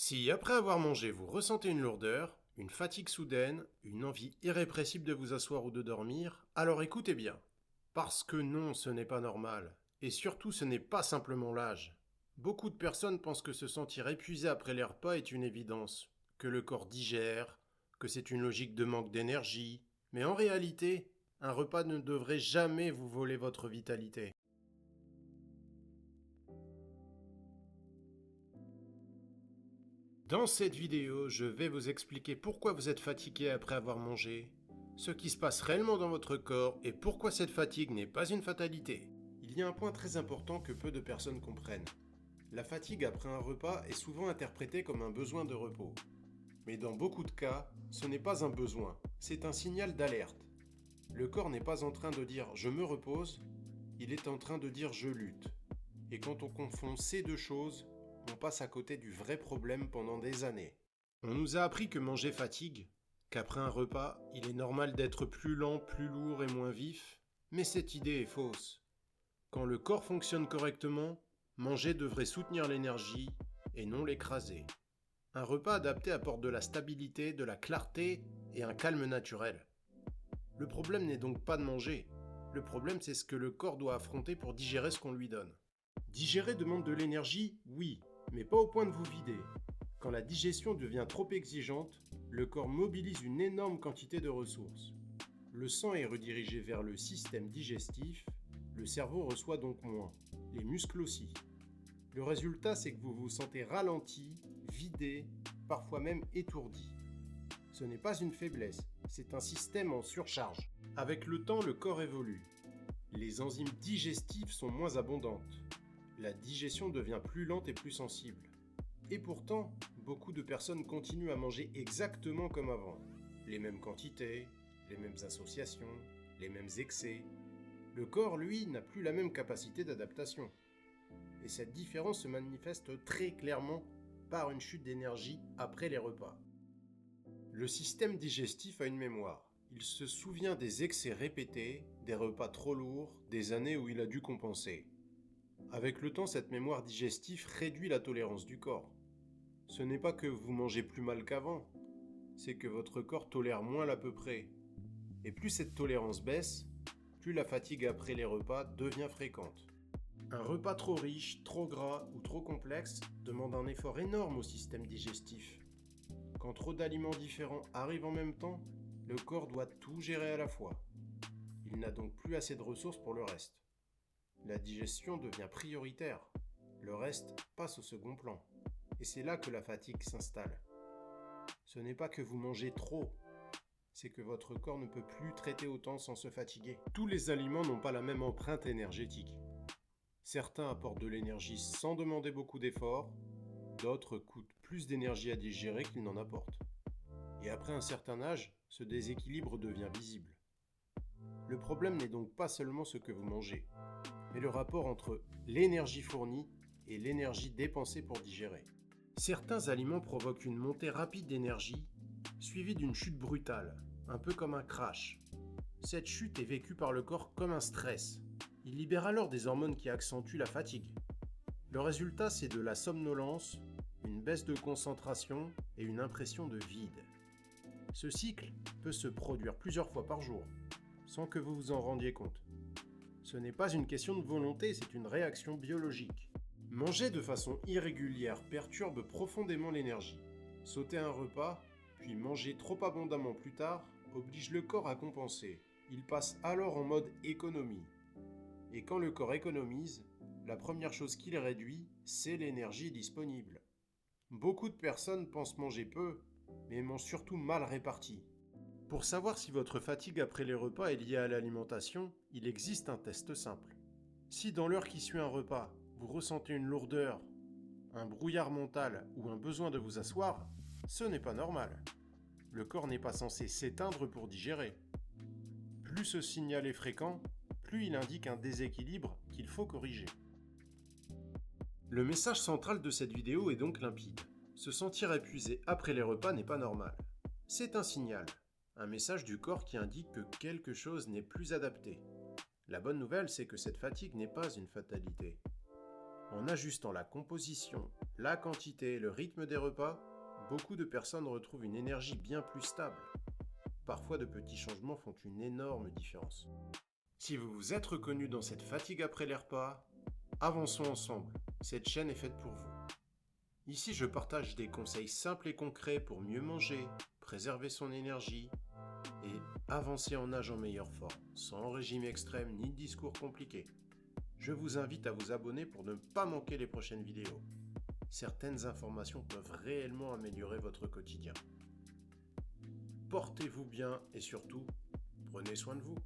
Si, après avoir mangé, vous ressentez une lourdeur, une fatigue soudaine, une envie irrépressible de vous asseoir ou de dormir, alors écoutez bien. Parce que non, ce n'est pas normal. Et surtout, ce n'est pas simplement l'âge. Beaucoup de personnes pensent que se sentir épuisé après les repas est une évidence, que le corps digère, que c'est une logique de manque d'énergie. Mais en réalité, un repas ne devrait jamais vous voler votre vitalité. Dans cette vidéo, je vais vous expliquer pourquoi vous êtes fatigué après avoir mangé, ce qui se passe réellement dans votre corps et pourquoi cette fatigue n'est pas une fatalité. Il y a un point très important que peu de personnes comprennent. La fatigue après un repas est souvent interprétée comme un besoin de repos. Mais dans beaucoup de cas, ce n'est pas un besoin, c'est un signal d'alerte. Le corps n'est pas en train de dire je me repose, il est en train de dire je lutte. Et quand on confond ces deux choses, on passe à côté du vrai problème pendant des années. On nous a appris que manger fatigue, qu'après un repas, il est normal d'être plus lent, plus lourd et moins vif, mais cette idée est fausse. Quand le corps fonctionne correctement, manger devrait soutenir l'énergie et non l'écraser. Un repas adapté apporte de la stabilité, de la clarté et un calme naturel. Le problème n'est donc pas de manger. Le problème, c'est ce que le corps doit affronter pour digérer ce qu'on lui donne. Digérer demande de l'énergie, oui, mais pas au point de vous vider. Quand la digestion devient trop exigeante, le corps mobilise une énorme quantité de ressources. Le sang est redirigé vers le système digestif, le cerveau reçoit donc moins, les muscles aussi. Le résultat, c'est que vous vous sentez ralenti, vidé, parfois même étourdi. Ce n'est pas une faiblesse, c'est un système en surcharge. Avec le temps, le corps évolue. Les enzymes digestives sont moins abondantes. La digestion devient plus lente et plus sensible. Et pourtant, beaucoup de personnes continuent à manger exactement comme avant. Les mêmes quantités, les mêmes associations, les mêmes excès. Le corps, lui, n'a plus la même capacité d'adaptation. Et cette différence se manifeste très clairement par une chute d'énergie après les repas. Le système digestif a une mémoire. Il se souvient des excès répétés, des repas trop lourds, des années où il a dû compenser. Avec le temps, cette mémoire digestive réduit la tolérance du corps. Ce n'est pas que vous mangez plus mal qu'avant, c'est que votre corps tolère moins l'à peu près. Et plus cette tolérance baisse, plus la fatigue après les repas devient fréquente. Un repas trop riche, trop gras ou trop complexe demande un effort énorme au système digestif. Quand trop d'aliments différents arrivent en même temps, le corps doit tout gérer à la fois. Il n'a donc plus assez de ressources pour le reste. La digestion devient prioritaire. Le reste passe au second plan. Et c'est là que la fatigue s'installe. Ce n'est pas que vous mangez trop, c'est que votre corps ne peut plus traiter autant sans se fatiguer. Tous les aliments n'ont pas la même empreinte énergétique. Certains apportent de l'énergie sans demander beaucoup d'efforts, d'autres coûtent plus d'énergie à digérer qu'ils n'en apportent. Et après un certain âge, ce déséquilibre devient visible. Le problème n'est donc pas seulement ce que vous mangez, mais le rapport entre l'énergie fournie et l'énergie dépensée pour digérer. Certains aliments provoquent une montée rapide d'énergie, suivie d'une chute brutale, un peu comme un crash. Cette chute est vécue par le corps comme un stress. Il libère alors des hormones qui accentuent la fatigue. Le résultat, c'est de la somnolence, une baisse de concentration et une impression de vide. Ce cycle peut se produire plusieurs fois par jour, sans que vous vous en rendiez compte. Ce n'est pas une question de volonté, c'est une réaction biologique. Manger de façon irrégulière perturbe profondément l'énergie. Sauter un repas, puis manger trop abondamment plus tard, oblige le corps à compenser. Il passe alors en mode économie. Et quand le corps économise, la première chose qu'il réduit, c'est l'énergie disponible. Beaucoup de personnes pensent manger peu, mais mangent surtout mal réparti. Pour savoir si votre fatigue après les repas est liée à l'alimentation, il existe un test simple. Si dans l'heure qui suit un repas, vous ressentez une lourdeur, un brouillard mental ou un besoin de vous asseoir, ce n'est pas normal. Le corps n'est pas censé s'éteindre pour digérer. Plus ce signal est fréquent, plus il indique un déséquilibre qu'il faut corriger. Le message central de cette vidéo est donc limpide. Se sentir épuisé après les repas n'est pas normal. C'est un signal, un message du corps qui indique que quelque chose n'est plus adapté. La bonne nouvelle, c'est que cette fatigue n'est pas une fatalité. En ajustant la composition, la quantité et le rythme des repas, beaucoup de personnes retrouvent une énergie bien plus stable. Parfois, de petits changements font une énorme différence. Si vous vous êtes reconnu dans cette fatigue après les repas, avançons ensemble. Cette chaîne est faite pour vous. Ici, je partage des conseils simples et concrets pour mieux manger, préserver son énergie et avancer en âge en meilleure forme, sans régime extrême ni discours compliqués. Je vous invite à vous abonner pour ne pas manquer les prochaines vidéos. Certaines informations peuvent réellement améliorer votre quotidien. Portez-vous bien et surtout, prenez soin de vous.